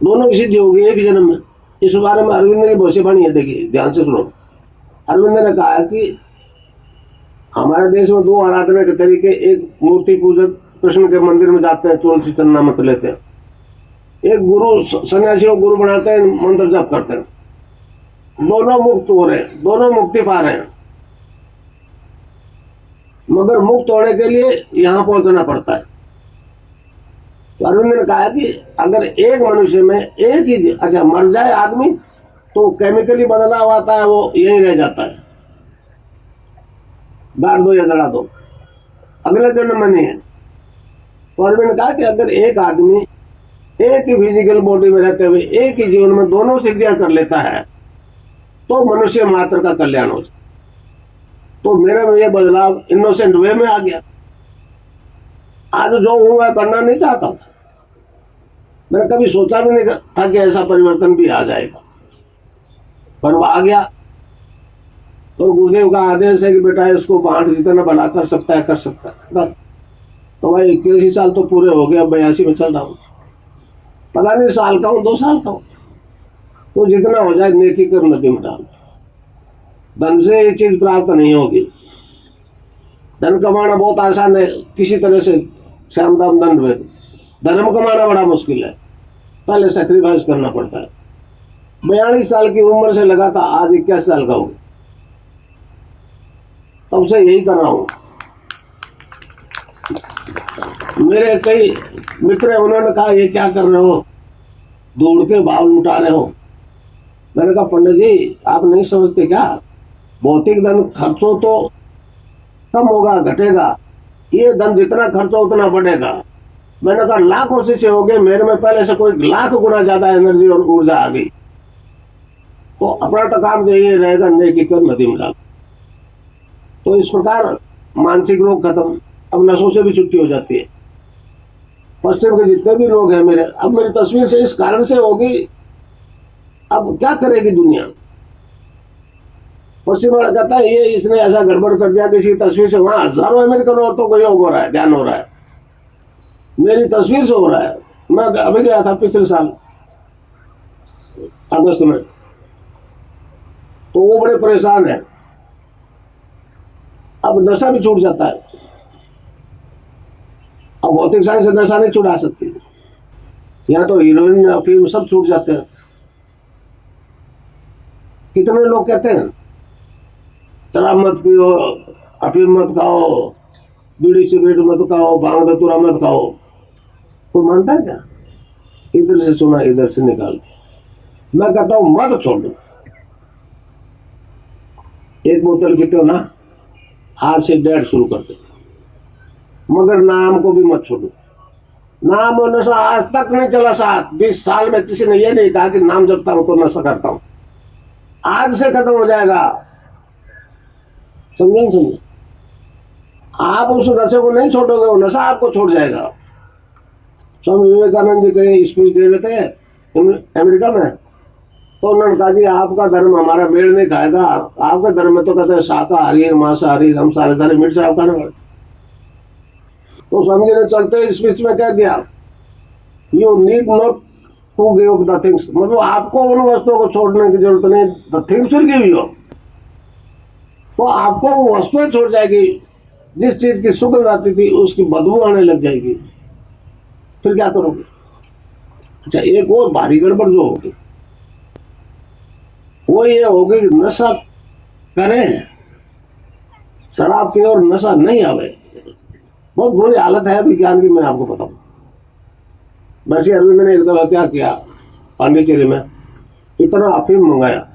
दोनों की सिद्धि होगी एक जन्म में। इस बारे में अरविंद की भविष्यवाणी है, देखिए ध्यान से सुनो। अरविंद ने कहा कि हमारे देश में दो आराधना के तरीके, एक मूर्ति पूजक कृष्ण के मंदिर में जाते हैं, तुलसी चंदना मत लेते हैं, एक गुरु सन्यासी को गुरु बनाते हैं, मंत्र जप करते हैं। दोनों मुक्त हो रहे हैं, दोनों मुक्ति पा रहे हैं, मगर मुक्त होने के लिए यहां पहुंचना पड़ता है। तो अरविंद ने कहा कि अगर एक मनुष्य में एक ही, अच्छा मर जाए आदमी तो केमिकली बदलाव आता है, वो यही रह जाता है, गाड़ दो या जड़ा दो, अगले जन्म में नहीं है। तो अरविंद ने कहा कि अगर एक आदमी एक ही फिजिकल बॉडी में रहते हुए एक ही जीवन में दोनों सिद्धियां कर लेता है तो मनुष्य मात्र का कल्याण हो जाता। तो मेरे में यह बदलाव इनोसेंट वे में आ गया। आज जो हूं मैं करना नहीं चाहता था, मैंने कभी सोचा भी नहीं था कि ऐसा परिवर्तन भी आ जाएगा, पर वो आ गया। तो गुरुदेव का आदेश है कि बेटा इसको बांट, जितना भला कर सकता है कर सकता है। तो भाई 81 साल तो पूरे हो गए, अब 82 में चल रहा हूँ, पता नहीं साल का हूँ 2 साल का हूँ। तो जितना हो जाए नेकी कर, नदी में डाल। धन से ये चीज प्राप्त नहीं होगी। धन कमाना बहुत आसान है, किसी तरह से श्याम दाम दंड वेद। धर्म कमाना बड़ा मुश्किल है, पहले सेक्रीफाइस करना पड़ता है। 42 साल की उम्र से लगा था, आज 21 साल का हूं, तब से यही कर रहा हूं। मेरे कई मित्र हैं, उन्होंने कहा ये क्या कर रहे हो, दौड़ के भाव लुटा रहे हो। मैंने कहा पंडित जी आप नहीं समझते क्या, भौतिक धन खर्चो तो कम होगा, घटेगा, ये धन जितना खर्चो उतना बढ़ेगा। मैंने कहा लाख कोशिशें हो गई, मेरे में पहले से कोई लाख गुना ज्यादा एनर्जी और ऊर्जा आ गई। तो अपना तो काम यही रहेगा, नेकी कर नदी में डाल। तो इस प्रकार मानसिक रोग खत्म, अब नशों से भी छुट्टी हो जाती है। पश्चिम के जितने भी लोग हैं मेरे, अब मेरी तस्वीर से इस कारण से होगी, अब क्या करेगी दुनिया। पश्चिम वाला कहता है ये इसने ऐसा गड़बड़ कर दिया कि इसकी तस्वीर से वहां हजारों अमेरिकन औरतों को योग हो रहा है, ध्यान हो रहा है, मेरी तस्वीर से हो रहा है। मैं अभी गया था पिछले साल अगस्त में, तो वो बड़े परेशान है। अब नशा भी छूट जाता है, अब भौतिक साइंस से नशा नहीं छुड़ा सकती, यहाँ तो हीरोइन अफीम सब छूट जाते हैं। कितने लोग कहते हैं शराब मत पियो, अफीम मत खाओ, बीड़ी सिगरेट मत खाओ, भांग धतूरा मत खाओ, कोई मानता है क्या? इधर से सुना इधर से निकाल दिया। मैं कहता हूं मत छोड़ो, एक बोतल पीते हो ना, आज से 1.5 शुरू कर दो, मगर नाम को भी मत छोड़ो। नाम और नशा आज तक नहीं चला, 7-20 साल में किसी ने ये नहीं कहा कि नाम जपता हूं तो नशा करता हूं। आज से खत्म हो जाएगा, समझे समझे? आप उस नशे को नहीं छोड़ोगे, वो नशा आपको छोड़ जाएगा। स्वामी विवेकानंद जी कहीं स्पीच दे रहे थे अमेरिका में, तो उन्होंने कहा जी आपका धर्म हमारा मेल नहीं खाएगा, आपका धर्म में तो कहते हैं शाकाहारी मांसाहारी, हम सारे मीट शराब खाने वाले। तो स्वामी जी ने चलते स्पीच में कह दिया you need not to give the things, मतलब आपको उन वस्तुओं को छोड़ने की जरूरत नहीं, the things will give you. तो आपको वो वस्तुएं छोड़ जाएगी, जिस चीज की सुगंध आती थी उसकी बदबू आने लग जाएगी, फिर क्या करोगे? अच्छा एक और भारी गड़बड़ जो होगी वो ये होगी कि नशा करें, शराब की और नशा नहीं आवे। बहुत बुरी हालत है विज्ञान की, मैं आपको बताऊं। वैसे अरविंद ने एक दफा क्या किया, पांडिचेरी में इतना अफीम मंगाया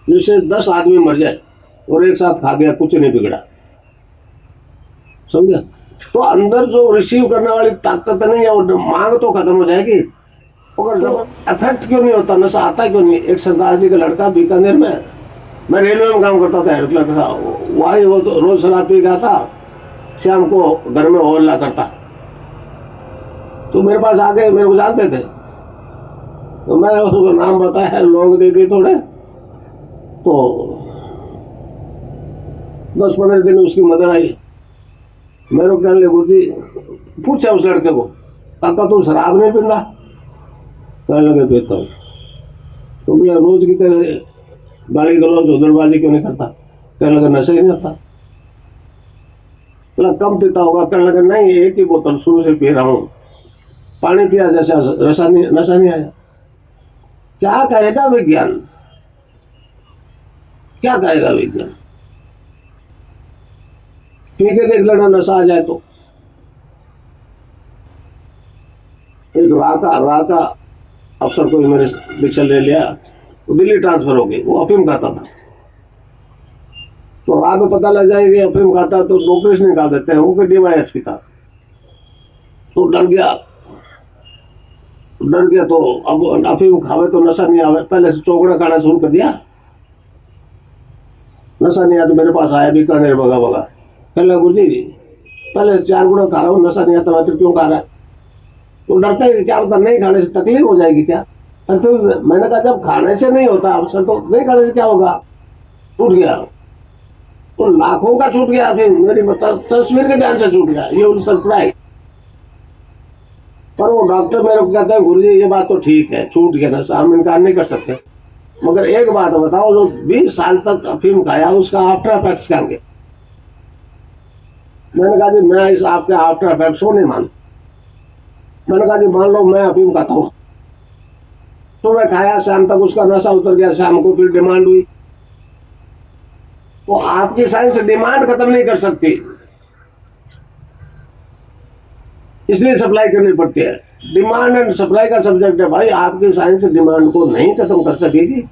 जिससे 10 आदमी मर जाए, और एक साथ खा गया, कुछ नहीं बिगड़ा। समझा? तो अंदर जो रिसीव करने वाली ताकत नहीं है, वो मांग तो खत्म हो जाएगी। अगर जब इफेक्ट क्यों नहीं होता, नशा आता क्यों नहीं? एक सरदार जी का लड़का बीकानेर में, मैं रेलवे में काम करता था, एयर था, वही वो तो रोज शराब पी गया था, शाम को घर में हल्ला करता। तो मेरे पास आ गए, मेरे को जानते थे, तो मैंने उसको नाम बताया, लोग दे दिए थोड़े, तो 10-15 दिन उसकी मदर आई, मेरे को कहने लगे, गुरुजी, पूछा उस लड़के को, काका तू शराब नहीं पीता? कहने लगे पीता हूँ। तो बोला रोज की तरह गाली गलौज उधरबाजी क्यों नहीं करता? कहने लगे नशा ही नहीं आता। बोला कम पीता होगा? कहने लगे नहीं, एक ही बोतल शुरू से पी रहा हूँ, पानी पिया जैसा नशा नहीं आया। क्या कहेगा विज्ञान? क्या कहेगा विज्ञान? पी के देख लेना, नशा आ जाए तो। एक राका अफसर को मेरे दीक्षा ले लिया, वो दिल्ली ट्रांसफर हो गई, वो अफीम खाता था। तो रात में पता लग जाएगी अफीम खाता, तो नौकरी से निकाल देते हैं। वो डीवाईएसपी था, तो डर गया तो अब अफीम खावे तो नशा नहीं आवे, पहले से चौकड़ा खाना शुरू कर दिया। नशा नहीं आया तो मेरे पास आया बीकानेर भगा कहने लगा गुरुजी पहले 4 गुना खा रहा हूँ, नशा नहीं आता, मैं तो क्यों खा रहा है? तो डरता है क्या पता नहीं खाने से तकलीफ हो जाएगी क्या? तो मैंने कहा जब खाने से नहीं होता अवसर, तो नहीं खाने से क्या होगा? छूट गया, तो लाखों का छूट गया, फिर मेरी तस्वीर के ध्यान से छूट गया। ये उन सरप्राइज। पर वो डॉक्टर मेरे को कहता है गुरुजी ये बात तो ठीक है, छूट गया नशा, हम इनकार नहीं कर सकते, मगर एक बात बताओ, जो 20 साल तक अफीम खाया उसका आफ्टर इफेक्ट्स क्या होंगे? मैंने कहा जी मैं इस आपके आफ्टर इफेक्ट्स को नहीं मानता। मैंने कहा जी मान लो मैं अफीम खाता हूँ, सुबह खाया, शाम तक उसका नशा उतर गया, शाम को फिर डिमांड हुई, तो आपकी साइंस डिमांड खत्म नहीं कर सकती, इसलिए सप्लाई करनी पड़ती है। डिमांड एंड सप्लाई का सब्जेक्ट है भाई। आपकी साइंस डिमांड को नहीं खत्म कर सकेगी,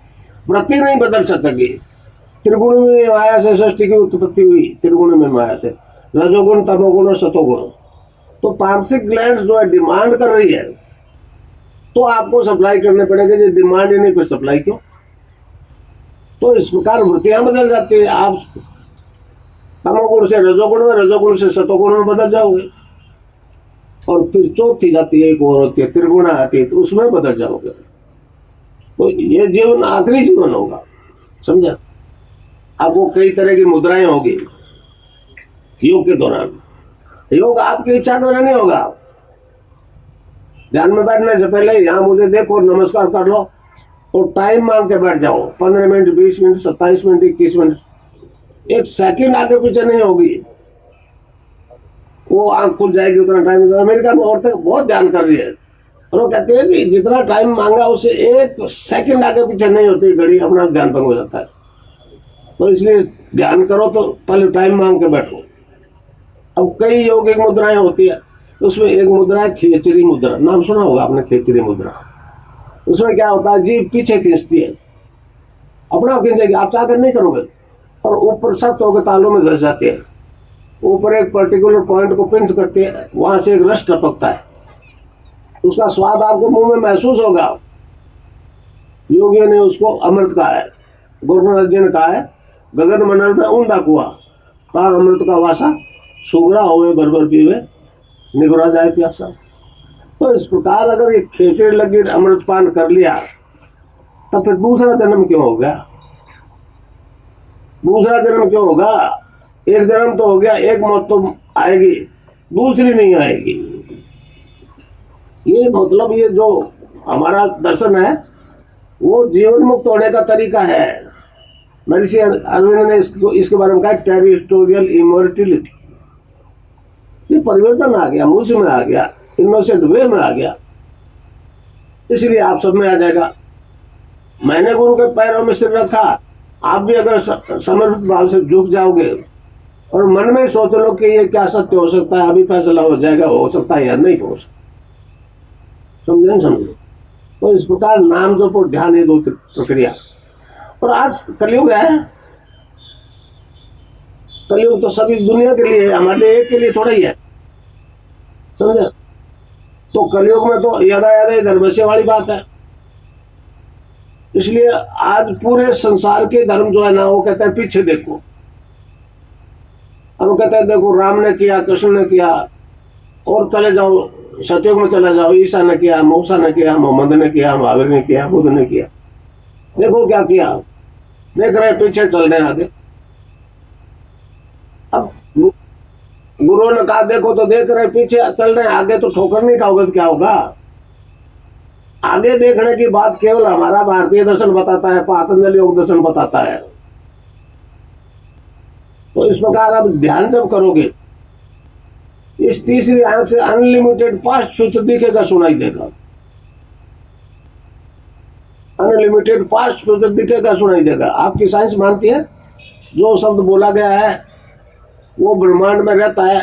वृत्ति नहीं बदल सकेगी। त्रिगुण में माया से सृष्टि की उत्पत्ति हुई, त्रिगुण में माया से, रजोगुण तमोगुण और सतोगुण। तो तामसिक ग्लैंड्स जो है डिमांड कर रही है, तो आपको सप्लाई करने पड़ेगा। जो डिमांड ही नहीं, फिर सप्लाई क्यों? तो इस प्रकार वृत्तियां बदल जाती है। आप तमोगुण से रजोगुण में, रजोगुण से सतोगुण में बदल जाओगे, और फिर चौथी जाती है, एक और होती है त्रिगुणा आती है, तो उसमें बदल जाओगे। तो ये जीवन आखिरी जीवन होगा, समझा? आपको कई तरह की मुद्राएं होगी योग के दौरान। योग आपकी इच्छा द्वारा नहीं होगा। ध्यान में बैठने से पहले यहाँ मुझे देखो, नमस्कार कर लो, तो टाइम मांग के बैठ जाओ, 15 minute, 20 minute, 27 minute, 21 minute, 1 second आगे पीछे नहीं होगी। वो आंख खुल जाएगी उतना टाइम। अमेरिका में औरतें बहुत ध्यान कर रही है, और वो कहते हैं कि जितना टाइम मांगा उससे 1 सेकंड आगे पीछे नहीं होती घड़ी, अपना ध्यान भंग हो जाता है। तो इसलिए ध्यान करो तो पहले टाइम मांग के बैठो। अब कई यौगिक मुद्राएं होती है, उसमें एक मुद्रा है खेचरी मुद्रा, नाम सुना होगा आपने, खेचरी मुद्रा। उसमें क्या होता है, जीभ पीछे खींचती है, अपना खींचेगी, आप चाहकर नहीं करोगे, और ऊपर सख्त होकर तालों में धस जाती है। ऊपर एक पर्टिकुलर पॉइंट को पिंच करती है, वहां से एक रस टपकता है, उसका स्वाद आपको मुंह में महसूस होगा। योगियों ने उसको अमृत कहा है, गुरु नानक जी ने कहा है, गगन मंडल में ऊंधा कुआ, कहा अमृत का वासा, सुगरा होवे भर पीवे, निगुरा जाए प्यासा। तो इस प्रकार अगर ये खेचड़ी लगी अमृतपान कर लिया, तब फिर दूसरा जन्म क्यों हो गया? दूसरा जन्म क्यों होगा? एक जन्म तो हो गया, एक मौत तो आएगी, दूसरी नहीं आएगी। ये मतलब ये जो हमारा दर्शन है वो जीवन मुक्त होने का तरीका है। महर्षि अरविंद ने इसके बारे में कहा टेरिटोरियल इमोर्टिलिटी। ये परिवर्तन आ गया, मुझ में आ गया, इनोसेंट वे में आ गया, इसलिए आप सब में आ जाएगा। मैंने गुरु के पैरों में सिर रखा, आप भी अगर समर्पित भाव से झुक जाओगे और मन में सोच लो कि ये क्या सत्य हो सकता है, अभी फैसला हो जाएगा, हो सकता है या नहीं हो सकता। समझे न समझे? तो इस प्रकार नाम जप और ध्यान, ये 2 प्रक्रिया। और आज कलयुग है, कलयुग तो सभी दुनिया के लिए है, हमारे एक के लिए थोड़ा ही है, समझे। तो कलयुग में तो यदा यदा इधर बसे वाली बात है। इसलिए आज पूरे संसार के धर्म जो है ना, वो कहते हैं पीछे देखो। हम कहते हैं देखो राम ने किया, कृष्ण ने किया, और चले जाओ सतयुग में चले जाओ, ईसा ने किया, मूसा ने किया, मोहम्मद ने किया, महावीर ने किया, बुद्ध ने किया। देखो क्या किया, देख रहे पीछे चल रहे आगे। अब गुरु ने कहा देखो, तो देख रहे पीछे चल रहे आगे, तो ठोकर नहीं खाओगे तो क्या होगा। आगे देखने की बात केवल हमारा भारतीय दर्शन बताता है, पातंजलि योग दर्शन बताता है। तो इस प्रकार अब ध्यान जब करोगे, इस तीसरी आंख से अनलिमिटेड पास्ट फ्यूचर दिखेगा, सुनाई देगा। अनलिमिटेड पास्ट फ्यूचर दिखेगा, सुनाई देगा। आपकी साइंस मानती है जो शब्द बोला गया है वो ब्रह्मांड में रहता है,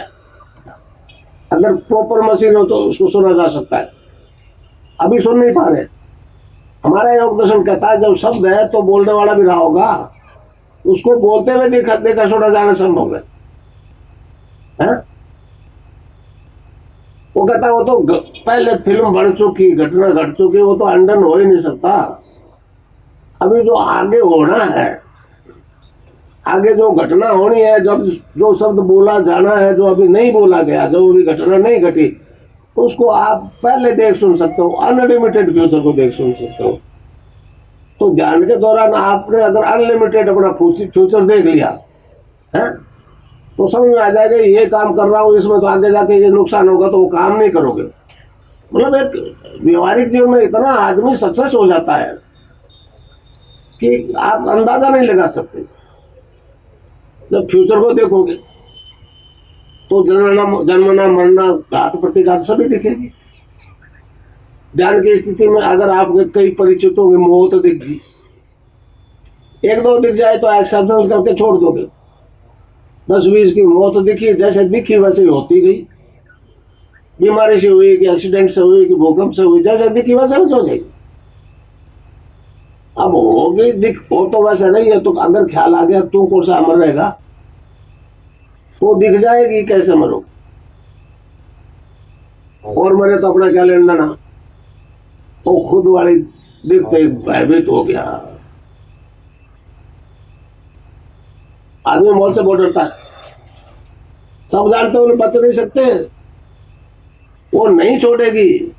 अगर प्रॉपर मशीन हो तो उसको सुना जा सकता है। अभी सुन नहीं पा रहे। हमारा योग दर्शन कहता है जब शब्द है तो बोलने वाला भी रहा होगा, उसको बोलते हुए देखा सुना जाना संभव है। वो कहता है वो तो पहले फिल्म बन चुकी, घटना घट चुकी, वो तो अंडन हो ही नहीं सकता। अभी जो आगे होना है, आगे जो घटना होनी है, जब जो शब्द बोला जाना है, जो अभी नहीं बोला गया, जो अभी घटना नहीं घटी, उसको आप पहले देख सुन सकते हो। अनलिमिटेड फ्यूचर को देख सुन सकते हो। तो ध्यान के दौरान आपने अगर अनलिमिटेड अपना फ्यूचर देख लिया है, तो समझ में आ जाएगा ये काम कर रहा हूं, इसमें तो आगे जाके ये नुकसान होगा, तो वो काम नहीं करोगे। मतलब एक व्यवहारिक जीवन में इतना आदमी सक्सेस हो जाता है कि आप अंदाजा नहीं लगा सकते। जब फ्यूचर को देखोगे तो जन्मना मरना, घात प्रतिघात सभी दिखेगी। ध्यान की स्थिति में अगर आपके कई परिचितों की मौत दिख गई, एक दो दिख जाए तो एक्सेप्टेंस करके छोड़ दोगे। 10-20 की मौत दिखी, जैसे दिखी वैसे होती गई। बीमारी से हुई कि एक्सीडेंट से हुई कि भूकंप से हुई, जैसे दिखी वैसे हो जाएगी। अब होगी दिख हो तो वैसे नहीं है, तो अगर ख्याल आ गया तू कौन सा अमर रहेगा, तो दिख जाएगी कैसे मरो। और मरे तो अपना क्या लेना ना, तो खुद वाली दिखते भयभीत हो गया। आदमी मौत से बहुत डरता है, सब जानते उन्हें बच नहीं सकते, वो नहीं छोड़ेगी,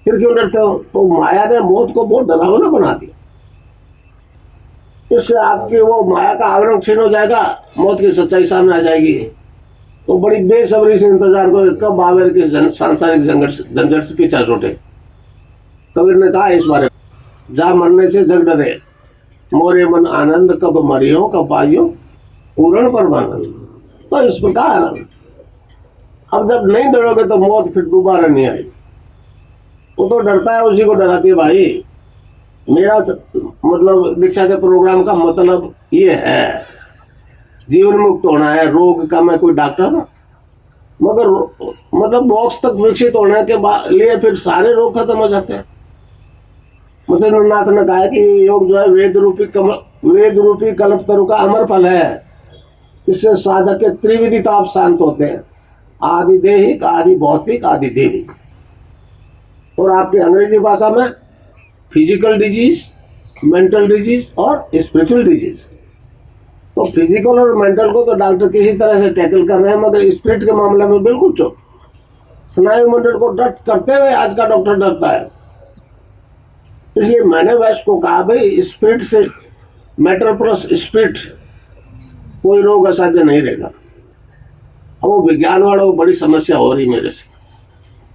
फिर क्यों डरते हो। तो माया ने मौत को बहुत डरावना बना दिया। इससे आपकी वो माया का आवरण छीन हो जाएगा, मौत की सच्चाई सामने आ जाएगी। तो बड़ी बेसब्री से इंतजार करो कब बाबर के सांसारिक झंझट से पीछा छूटे। कबीर ने कहा इस बारे में, जा मरने से जग डरे, मोरे मन आनंद कब मरियो कब पाइयो पूर्ण परमानंद। तो इस प्रकार अब जब नहीं डरोगे तो मौत फिर दोबारा नहीं आएगी। वो तो डरता है, उसी को डराती है भाई। मेरा मतलब दीक्षा के प्रोग्राम का मतलब ये है, जीवन मुक्त होना है। रोग का मैं कोई डॉक्टर ना, मगर मतलब मोक्ष तक विकसित होने के लिए फिर सारे रोग खत्म हो जाते हैं। मत्स्यनाथ ने कहा कि योग जो है वेद रूपी कल्पतरु का अमर फल है। इससे साधक के त्रिविधि ताप शांत होते हैं, आदि देहिक, आदि भौतिक, आदि देविक। और आपकी अंग्रेजी भाषा में फिजिकल डिजीज, मेंटल डिजीज और स्पिरिचुअल डिजीज। तो फिजिकल और मेंटल को तो डॉक्टर किसी तरह से टैकल कर रहे हैं, मगर स्पिरिट के मामले में बिल्कुल चुप। स्नायु मंडल को टच करते हुए आज का डॉक्टर डरता है। इसलिए मैंने वैश्य को कहा भाई स्पिरिट से, मैटर प्लस स्पिरिट, कोई रोग असाध्य नहीं रहेगा। अब वो विज्ञान वालों को बड़ी समस्या हो रही मेरे से,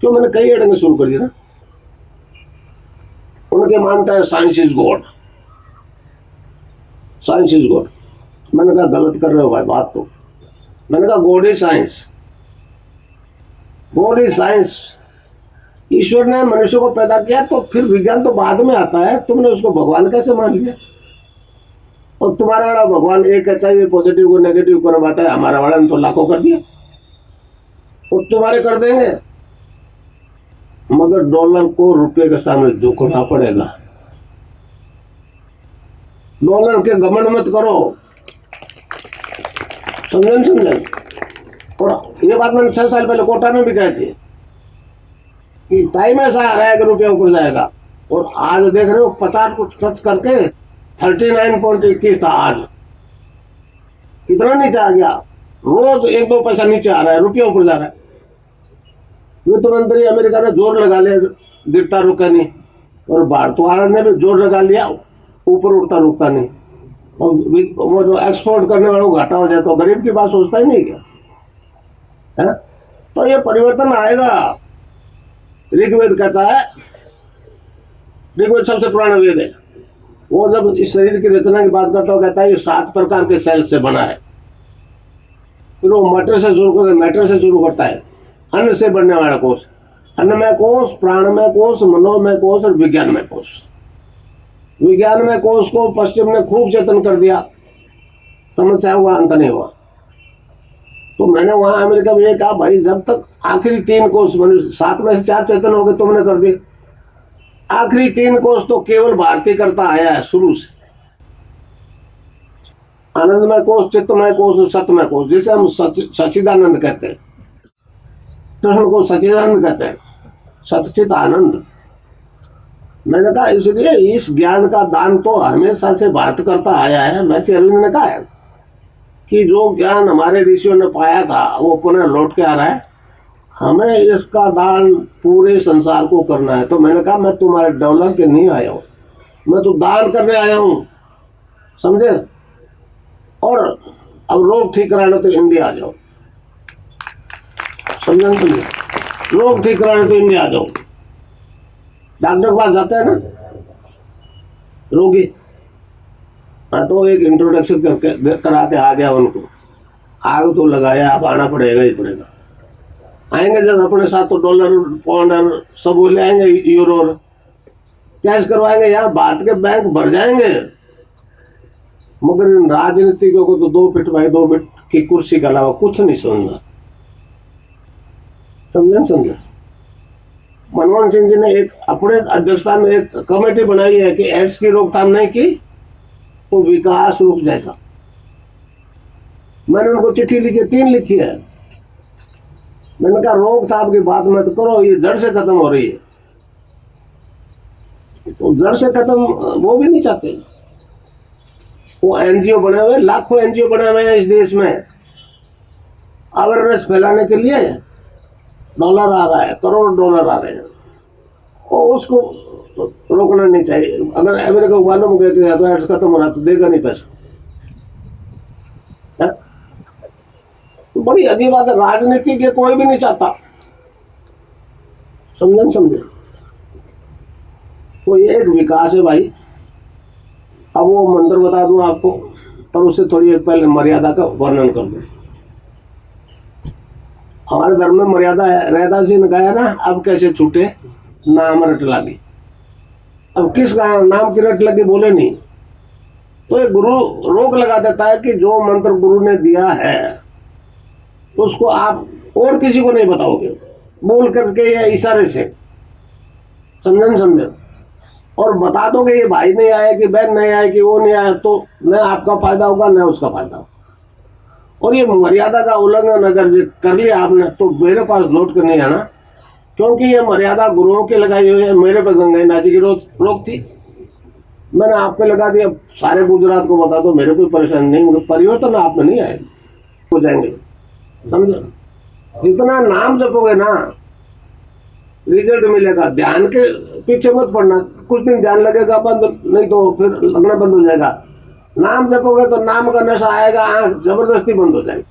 क्यों मैंने कई अड़ंगे शुरू कर दिया ना। उनके मानता है science is God, science is God. मैंने कहा गलत कर रहे हो भाई बात। तो मैंने कहा God is science, God is science. ईश्वर ने मनुष्य को पैदा किया, तो फिर विज्ञान तो बाद में आता है। तुमने उसको भगवान कैसे मान लिया। और तुम्हारा वाला भगवान एक HIV पॉजिटिव को नेगेटिव करवाता है, हमारा वाला ने तो लाखों कर दिया, और तुम्हारे कर देंगे। मगर डॉलर को रुपये के सामने झुकना पड़ेगा। डॉलर के घमंड मत करो, समझे। और ये बात मैंने 6 साल पहले कोटा में भी कही थी कि टाइम ऐसा आ रहा है कि रुपया ऊपर जाएगा, और आज देख रहे हो 50 को टच करके 39.21 था, आज कितना नीचे आ गया। रोज 1-2 पैसा नीचे आ रहा है, रुपया ऊपर जा रहा है। ये तुरंत ही अमेरिका ने जोर लगा लिया, गिरता रुका नहीं, और भारत ने भी जोर लगा लिया, ऊपर उठता रुकता नहीं। और वो जो एक्सपोर्ट करने वालों को घाटा हो जाए तो गरीब की बात सोचता ही नहीं क्या है? तो ये परिवर्तन आएगा। ऋग्वेद कहता है, ऋग्वेद सबसे पुराना वेद है, वो जब इस शरीर की रचना की बात करता है कहता है ये 7 प्रकार के सेल से बना है। फिर वो मैटर से शुरू करता है, अन्न से बनने वाला कोष, अन्नमय कोष, प्राणमय कोष, मनोमय कोष और विज्ञानमय कोष। विज्ञानमय कोष को पश्चिम ने खूब चेतन कर दिया, समस्या हुआ, अंत नहीं हुआ। तो मैंने वहां अमेरिका में ये कहा, भाई जब तक आखिरी 3 कोष, 7 में से 4 चेतन हो गए, तुमने कर दिए, आखिरी 3 कोष तो केवल भारतीय करता आया है शुरू से। आनंदमय कोष, चित्तमय कोष और सत्यमय कोष, जिसे हम सच्चिदानंद कहते हैं। कृष्ण को सच्चिदानंद कहते हैं, सच्चित आनंद। मैंने कहा इसलिए इस ज्ञान का दान तो हमेशा से भारत करता आया है। महर्षि अरविंद ने कहा है कि जो ज्ञान हमारे ऋषियों ने पाया था वो पुनः लौट के आ रहा है, हमें इसका दान पूरे संसार को करना है। तो मैंने कहा मैं तुम्हारे डॉलर के नहीं आया हूं, मैं तो दान करने आया हूं, समझे। और अब रोग ठीक कराना तो इंडिया आ जाओ, समझे। रोग ठीक कराने तो इंडिया आ जाओ। डॉक्टर के पास जाते हैं ना रोगी, मैं तो एक इंट्रोडक्शन करके करा के आ गया उनको, आग तो लगाया, अब आना पड़ेगा ही पड़ेगा। आएंगे जब अपने साथ तो डॉलर, पाउंड सब वो ले आएंगे, यूरो कैश करवाएंगे, यहाँ बांट के बैंक भर जाएंगे। मगर इन राजनीतिकों को तो 2 फीट बाई 2 फीट की कुर्सी के अलावा कुछ नहीं समझना, समझे। मनमोहन सिंह जी ने एक अपने अध्यक्षता में एक कमेटी बनाई है कि एड्स की रोकथाम नहीं की तो विकास रुक जाएगा। मैंने उनको चिट्ठी लिखी, 3 लिखी है। मैंने कहा रोकथाम की बात मत करो, ये जड़ से खत्म हो रही है। तो जड़ से खत्म वो भी नहीं चाहते। वो एनजीओ बने हुए, लाखों एनजीओ बने हुए हैं इस देश में, अवेयरनेस फैलाने के लिए। डॉलर आ रहा है, करोड़ डॉलर आ रहे हैं, और उसको रोकना नहीं चाहिए। अगर अमेरिका को मालूम गए कि तो एड्स खत्म हो रहा तो देगा नहीं पैसा। तो बड़ी अजीब बात है, राजनीति के कोई भी नहीं चाहता, समझे। तो ये एक विकास है भाई। अब वो मंत्र बता दूं आपको, पर उससे थोड़ी एक पहले मर्यादा का वर्णन कर दूं। हमारे धर्म में मर्यादा है, रैदास जी ने कहा ना, अब कैसे छूटे नाम रट लागी। अब किस नाम की रट लगी बोले नहीं, तो एक गुरु रोक लगा देता है कि जो मंत्र गुरु ने दिया है उसको आप और किसी को नहीं बताओगे, बोल करके या इशारे से, समझे। और बता दोगे ये भाई नहीं आया कि बहन नहीं आया कि वो नहीं आया, तो न आपका फायदा होगा न उसका फायदा होगा। और ये मर्यादा का उल्लंघन अगर कर लिया आपने तो मेरे पास लौट कर नहीं आना, क्योंकि ये मर्यादा गुरुओं की लगाई हुई है। मेरे पे गंगा नाथ जी की रोक थी, मैंने आप पे लगा दिया। सारे गुजरात को बता दो, मेरे कोई परेशानी नहीं, मगर परिवर्तन आप में नहीं आएगा, हो जाएंगे, समझो। जितना नाम जपोगे ना रिजल्ट मिलेगा। ध्यान के पीछे मत पड़ना, कुछ दिन ध्यान लगेगा बंद, नहीं तो फिर लगना बंद हो जाएगा। नाम जपोगे तो नाम का नशा आएगा, आंख जबरदस्ती बंद हो जाएगी।